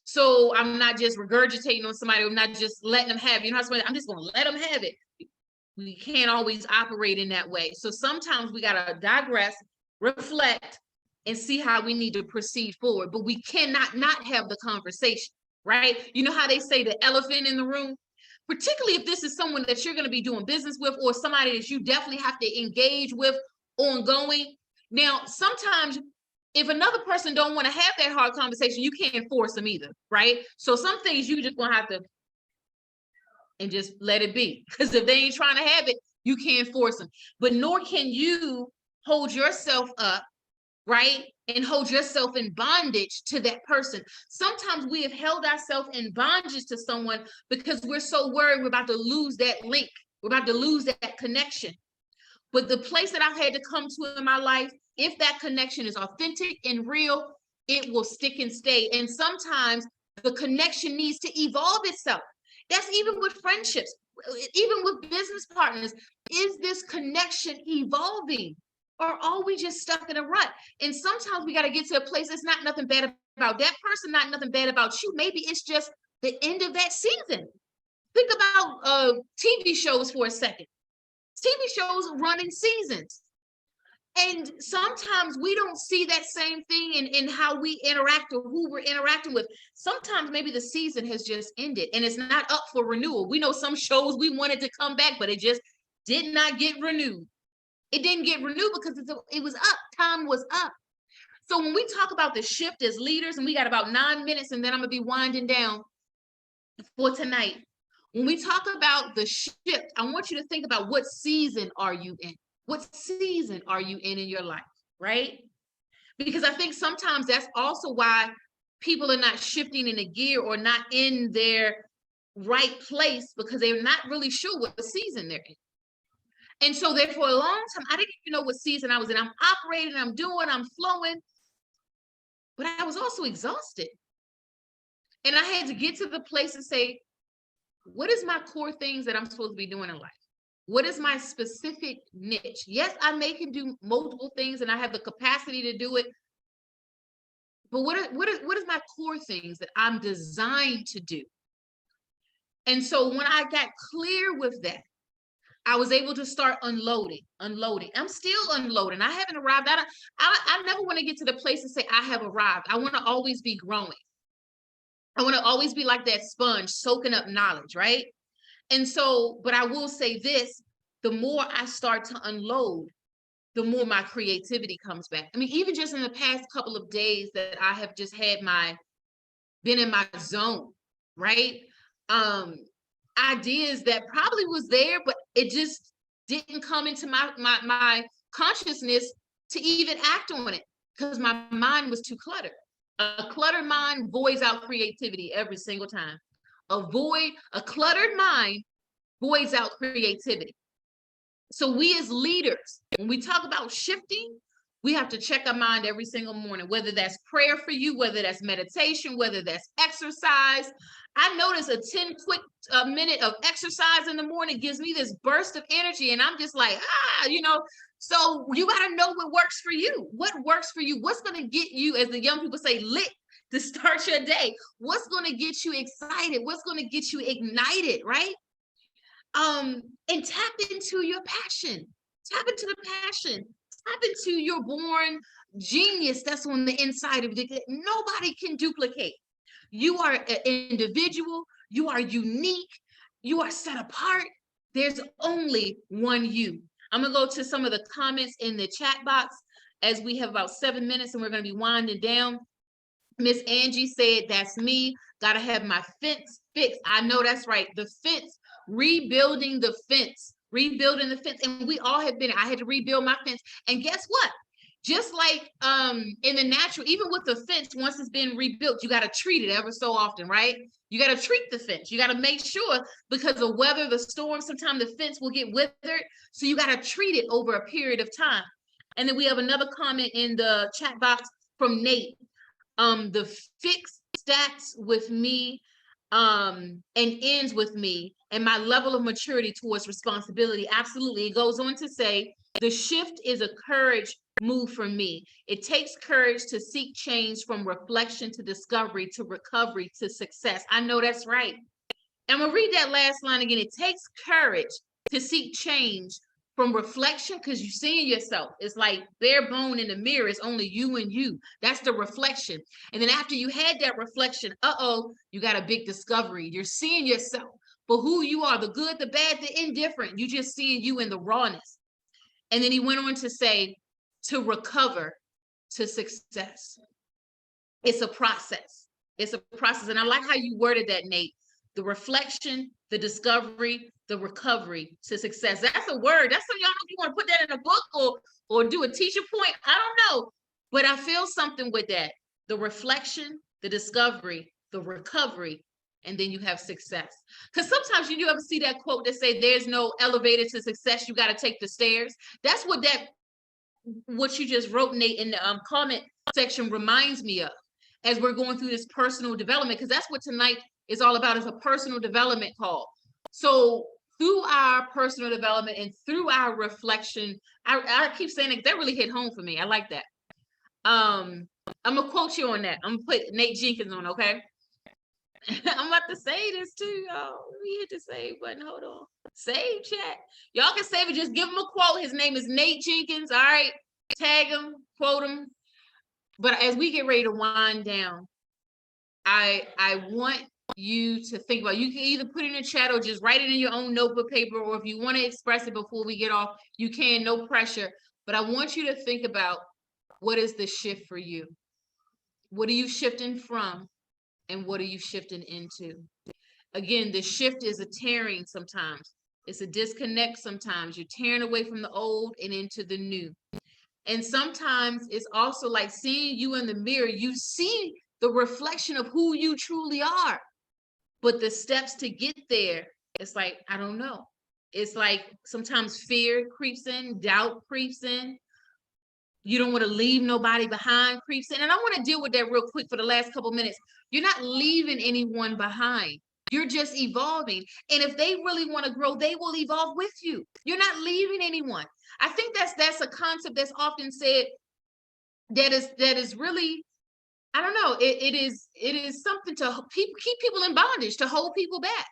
So I'm not just regurgitating on somebody. I'm not just letting them have it. You know, I'm just going to let them have it. We can't always operate in that way. So sometimes we got to digress, reflect, and see how we need to proceed forward. But we cannot not have the conversation, right? You know how they say the elephant in the room? Particularly if this is someone that you're going to be doing business with, or somebody that you definitely have to engage with ongoing. Now, sometimes if another person don't want to have that hard conversation, you can't force them either, right? So some things you just gonna have to and just let it be, because if they ain't trying to have it, you can't force them. But nor can you hold yourself up, right, and hold yourself in bondage to that person. Sometimes we have held ourselves in bondage to someone because we're so worried we're about to lose that link, we're about to lose that connection. But the place that I've had to come to in my life, if that connection is authentic and real, it will stick and stay. And sometimes the connection needs to evolve itself. That's even with friendships, even with business partners. Is this connection evolving, or are we just stuck in a rut? And sometimes we got to get to a place. It's not nothing bad about that person, not nothing bad about you. Maybe it's just the end of that season. Think about TV shows for a second. TV shows running seasons. And sometimes we don't see that same thing in how we interact or who we're interacting with. Sometimes maybe the season has just ended and it's not up for renewal. We know some shows we wanted to come back, but it just did not get renewed. It didn't get renewed because it was up. Time was up. So when we talk about the shift as leaders, and we got about 9 minutes, and then I'm going to be winding down for tonight. When we talk about the shift, I want you to think about what season are you in? What season are you in your life, right? Because I think sometimes that's also why people are not shifting in a gear or not in their right place, because they're not really sure what season they're in. And so there for a long time, I didn't even know what season I was in. I'm operating, I'm doing, I'm flowing, but I was also exhausted. And I had to get to the place and say, what is my core things that I'm supposed to be doing in life? What is my specific niche? Yes, I can do multiple things and I have the capacity to do it. But what is my core things that I'm designed to do? And so when I got clear with that, I was able to start unloading. I'm still unloading. I haven't arrived. I never want to get to the place and say I have arrived. I want to always be growing. I want to always be like that sponge soaking up knowledge, right? And so, but I will say this, the more I start to unload, the more my creativity comes back. I mean, even just in the past couple of days that I have just had been in my zone, right? Ideas that probably was there, but it just didn't come into my consciousness to even act on it because my mind was too cluttered. A cluttered mind voids out creativity every single time. A cluttered mind voids out creativity. So we as leaders, when we talk about shifting, we have to check our mind every single morning, whether that's prayer for you, whether that's meditation, whether that's exercise. I notice a 10 quick minute of exercise in the morning gives me this burst of energy. And I'm just like, so you got to know what works for you. What works for you? What's going to get you, as the young people say, lit to start your day? What's going to get you excited? What's going to get you ignited, right? And tap into your passion. Tap into the passion. Tap into your born genius that's on the inside of you that nobody can duplicate. You are an individual. You are unique. You are set apart. There's only one you. I'm going to go to some of the comments in the chat box as we have about 7 minutes and we're going to be winding down. Miss Angie said, that's me. Got to have my fence fixed. I know that's right. The fence, rebuilding the fence. And we all have been, I had to rebuild my fence. And guess what? Just like in the natural, even with the fence, once it's been rebuilt, you got to treat it ever so often, right? You got to treat the fence. You got to make sure, because of weather, the storm, sometimes the fence will get withered. So you got to treat it over a period of time. And then we have another comment in the chat box. from Nate. The fix starts with me and ends with me and my level of maturity towards responsibility. Absolutely. It goes on to say the shift is a courage move for me. It takes courage to seek change from reflection to discovery to recovery to success. I know that's right. I'm gonna read that last line again. It takes courage to seek change from reflection, because you're seeing yourself. It's like bare bone in the mirror. It's only you and you. That's the reflection. And then after you had that reflection, you got a big discovery. You're seeing yourself for who you are, the good, the bad, the indifferent. You just seeing you in the rawness. And then he went on to say, to recover to success. It's a process. It's a process. And I like how you worded that, Nate. The reflection, the discovery, the recovery to success. That's a word. That's something, y'all know, if you want to put that in a book or do a teacher point. I don't know. But I feel something with that. The reflection, the discovery, the recovery, and then you have success. Because sometimes you ever see that quote that say there's no elevator to success, you got to take the stairs. That's what you just wrote, Nate, in the comment section reminds me of as we're going through this personal development, because that's what tonight is all about, is a personal development call. So through our personal development and through our reflection, I keep saying it, that really hit home for me. I like that. I'm gonna quote you on that. I'm gonna put Nate Jenkins on, okay? I'm about to say this too, y'all. Let me hit the save button. Hold on. Save chat. Y'all can save it. Just give him a quote. His name is Nate Jenkins. All right. Tag him, quote him. But as we get ready to wind down, I want you to think about, you can either put it in the chat or just write it in your own notebook paper, or if you want to express it before we get off, you can, no pressure. But I want you to think about, what is the shift for you? What are you shifting from? And what are you shifting into? Again, the shift is a tearing sometimes. It's a disconnect sometimes. You're tearing away from the old and into the new. And sometimes it's also like seeing you in the mirror. You see the reflection of who you truly are. But the steps to get there, it's like, I don't know. It's like sometimes fear creeps in, doubt creeps in. You don't want to leave nobody behind creeps in. And I want to deal with that real quick for the last couple minutes. You're not leaving anyone behind. You're just evolving. And if they really want to grow, they will evolve with you. You're not leaving anyone. I think that's a concept that's often said that is really, I don't know, it is something to keep people in bondage, to hold people back.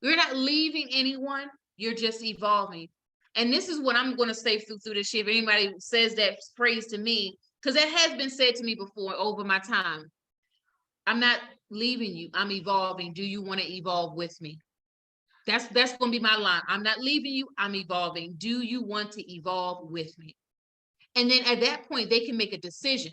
You're not leaving anyone. You're just evolving. And this is what I'm going to say through this year. If anybody says that phrase to me, because that has been said to me before over my time. I'm not leaving you. I'm evolving. Do you want to evolve with me? That's going to be my line. I'm not leaving you. I'm evolving. Do you want to evolve with me? And then at that point, they can make a decision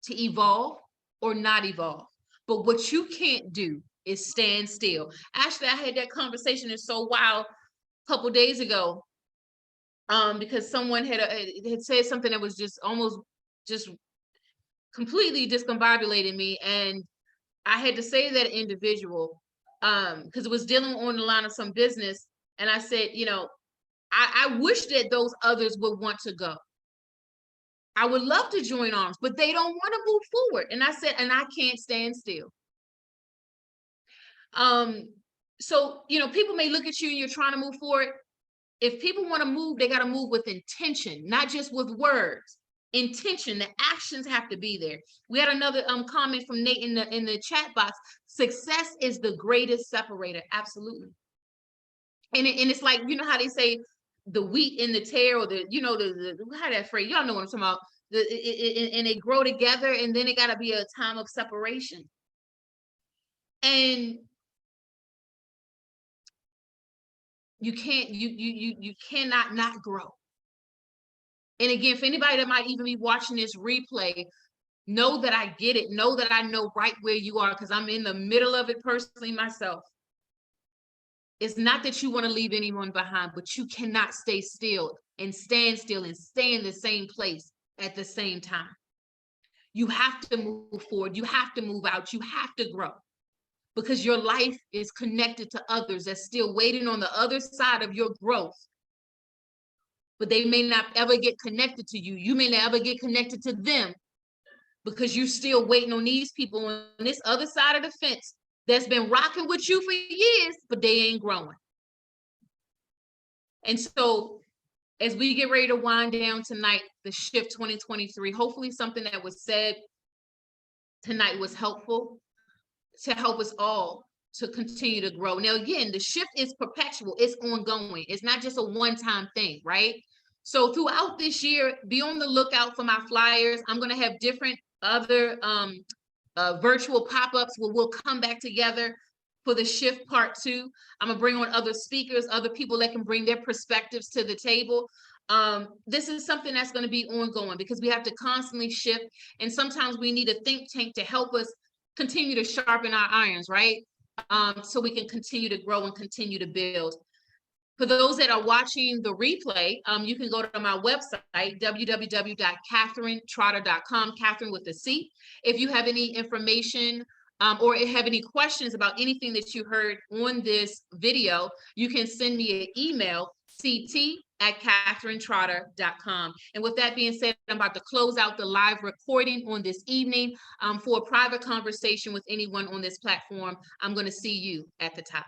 to evolve or not evolve. But what you can't do is stand still. Actually, I had that conversation, it's so wild, a couple days ago, because someone had said something that was just almost just completely discombobulated me, and I had to say to that individual, because it was dealing on the line of some business, and I said, I wish that those others would want to go. I would love to join arms, but they don't want to move forward. And I said, and I can't stand still. So, people may look at you and you're trying to move forward. If people want to move, they got to move with intention, not just with words. Intention, the actions have to be there. We had another comment from Nate in the chat box. Success is the greatest separator. Absolutely. And it's like, how they say the wheat in the tear, or the how that phrase, y'all know what I'm talking about. And they grow together, and then it got to be a time of separation. And you cannot not grow. And again, for anybody that might even be watching this replay, know that I get it. Know that I know right where you are, because I'm in the middle of it personally myself. It's not that you want to leave anyone behind, but you cannot stay still and stand still and stay in the same place at the same time. You have to move forward. You have to move out. You have to grow, because your life is connected to others that's still waiting on the other side of your growth. But they may not ever get connected to you. You may never get connected to them. because you're still waiting on these people on this other side of the fence that's been rocking with you for years, but they ain't growing. And so as we get ready to wind down tonight, the Shift 2023, hopefully something that was said tonight was helpful to help us all to continue to grow. Now, again, the shift is perpetual, it's ongoing, it's not just a one-time thing, right? So throughout this year, be on the lookout for my flyers. I'm going to have different other virtual pop-ups where we'll come back together for the shift part 2. I'm gonna bring on other speakers, other people that can bring their perspectives to the table. This is something that's going to be ongoing because we have to constantly shift, and sometimes we need a think tank to help us continue to sharpen our irons, right? So we can continue to grow and continue to build. For those that are watching the replay, you can go to my website, www.catherinetrotter.com, Catherine with a C. If you have any information or have any questions about anything that you heard on this video, you can send me an email, ct@catherinetrotter.com. And with that being said, I'm about to close out the live recording on this evening for a private conversation with anyone on this platform. I'm going to see you at the top.